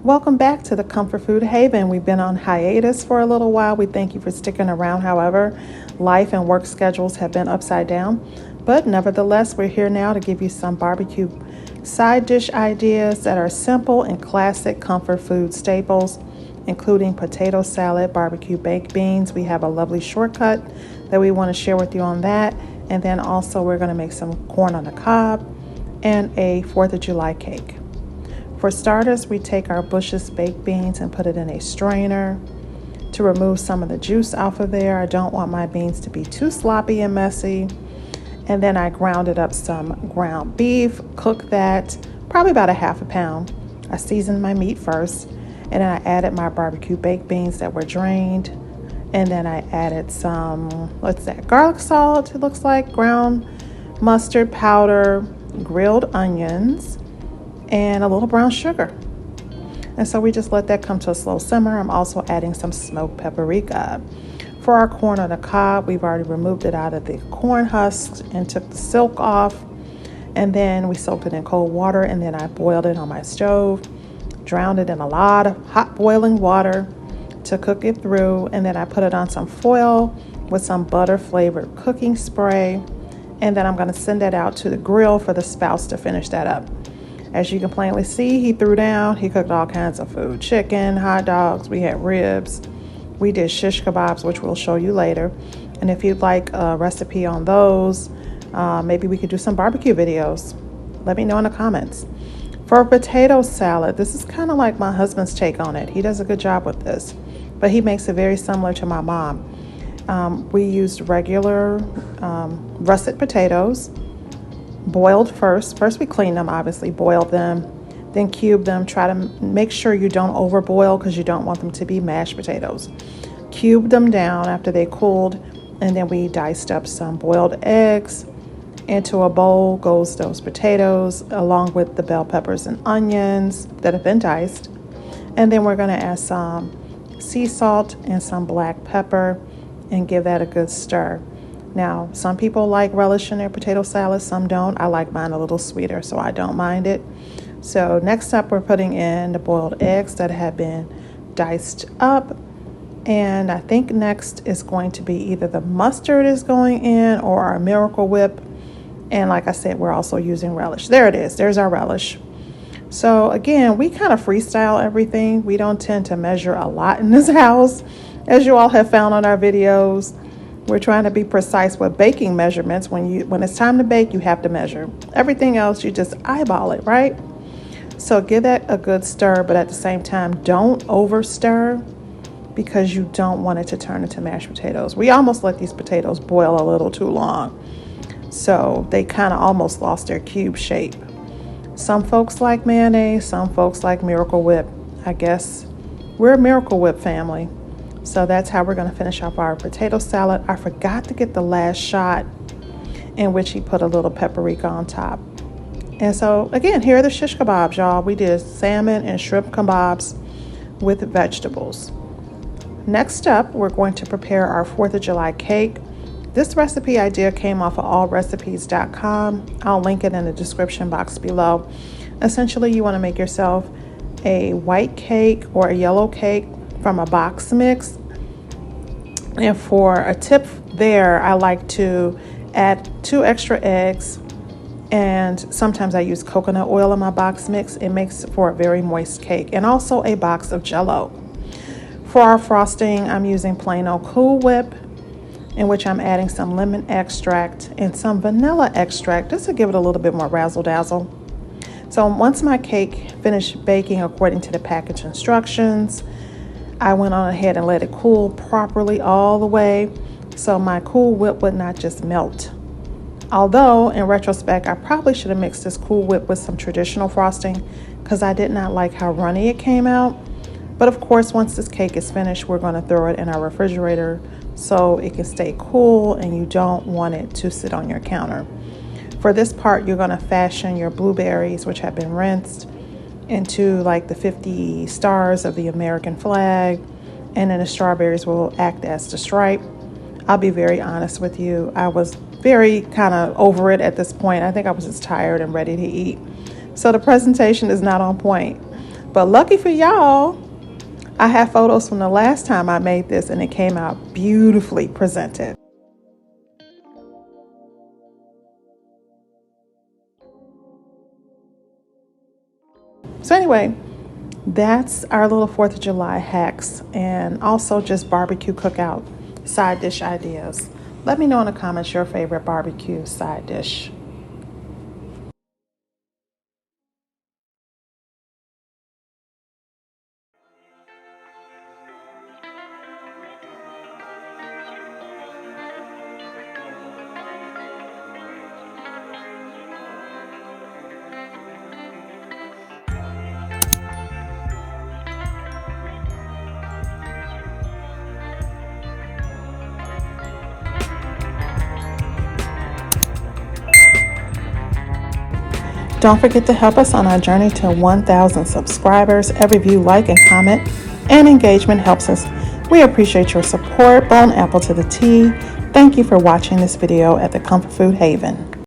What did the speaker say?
Welcome back to the Comfort Food Haven. We've been on hiatus for a little while. We thank you for sticking around. However, life and work schedules have been upside down. But nevertheless, we're here now to give you some barbecue side dish ideas that are simple and classic comfort food staples, including potato salad, barbecue baked beans. We have a lovely shortcut that we want to share with you on that. And then also we're going to make some corn on the cob and a 4th of July cake. For starters, we take our Bush's baked beans and put it in a strainer to remove some of the juice off of there. I don't want my beans to be too sloppy and messy. And then I grounded up some ground beef, cooked that probably about a half a pound. I seasoned my meat first, and then I added my barbecue baked beans that were drained. And then I added some, what's that, garlic salt, it looks like, ground mustard powder, grilled onions, and a little brown sugar. And so we just let that come to a slow simmer. I'm also adding some smoked paprika. For our corn on the cob, we've already removed it out of the corn husks and took the silk off. And then we soaked it in cold water, and then I boiled it on my stove, drowned it in a lot of hot boiling water to cook it through. And then I put it on some foil with some butter flavored cooking spray. And then I'm going to send that out to the grill for the spouse to finish that up. As you can plainly see, he threw down. He cooked all kinds of food. Chicken, hot dogs, we had ribs. We did shish kebabs, which we'll show you later. And if you'd like a recipe on those, maybe we could do some barbecue videos. Let me know in the comments. For potato salad, this is kind of like my husband's take on it. He does a good job with this, but he makes it very similar to my mom. We used regular russet potatoes. Boiled first. First we clean them, obviously, boil them, then cube them. Try to make sure you don't overboil because you don't want them to be mashed potatoes. Cube them down after they cooled, and then we diced up some boiled eggs. Into a bowl goes those potatoes along with the bell peppers and onions that have been diced. And then we're going to add some sea salt and some black pepper and give that a good stir. Now, some people like relish in their potato salad, some don't. I like mine a little sweeter, so I don't mind it. So next up, we're putting in the boiled eggs that have been diced up. And I think next is going to be either the mustard is going in or our Miracle Whip. And like I said, we're also using relish. There it is. There's our relish. So again, we kind of freestyle everything. We don't tend to measure a lot in this house, as you all have found on our videos. We're trying to be precise with baking measurements. When it's time to bake, you have to measure. Everything else, you just eyeball it, right? So give that a good stir, but at the same time, don't over stir because you don't want it to turn into mashed potatoes. We almost let these potatoes boil a little too long, so they kind of almost lost their cube shape. Some folks like mayonnaise, some folks like Miracle Whip. I guess we're a Miracle Whip family. So that's how we're going to finish off our potato salad. I forgot to get the last shot in which he put a little paprika on top. And so again, here are the shish kebabs, y'all. We did salmon and shrimp kebabs with vegetables. Next up, we're going to prepare our 4th of July cake. This recipe idea came off of allrecipes.com. I'll link it in the description box below. Essentially, you want to make yourself a white cake or a yellow cake from a box mix. And for a tip there, I like to add 2 extra eggs, and sometimes I use coconut oil in my box mix. It makes for a very moist cake, and also a box of Jell-O. For our frosting, I'm using plain old Cool Whip, in which I'm adding some lemon extract and some vanilla extract just to give it a little bit more razzle dazzle. So once my cake finished baking according to the package instructions, I went on ahead and let it cool properly all the way so my Cool Whip would not just melt. Although, in retrospect, I probably should have mixed this Cool Whip with some traditional frosting because I did not like how runny it came out. But of course, once this cake is finished, we're going to throw it in our refrigerator so it can stay cool and you don't want it to sit on your counter. For this part, you're going to fashion your blueberries, which have been rinsed, into like the 50 stars of the American flag, and then the strawberries will act as the stripe. I'll be very honest with you, I was very kind of over it at this point. I think I was just tired and ready to eat. So the presentation is not on point. But lucky for y'all, I have photos from the last time I made this and it came out beautifully presented. So anyway, that's our little 4th of July hacks and also just barbecue cookout side dish ideas. Let me know in the comments your favorite barbecue side dish. Don't forget to help us on our journey to 1,000 subscribers. Every view, like, and comment and engagement helps us. We appreciate your support. Bone apple to the T. Thank you for watching this video at the Comfort Food Haven.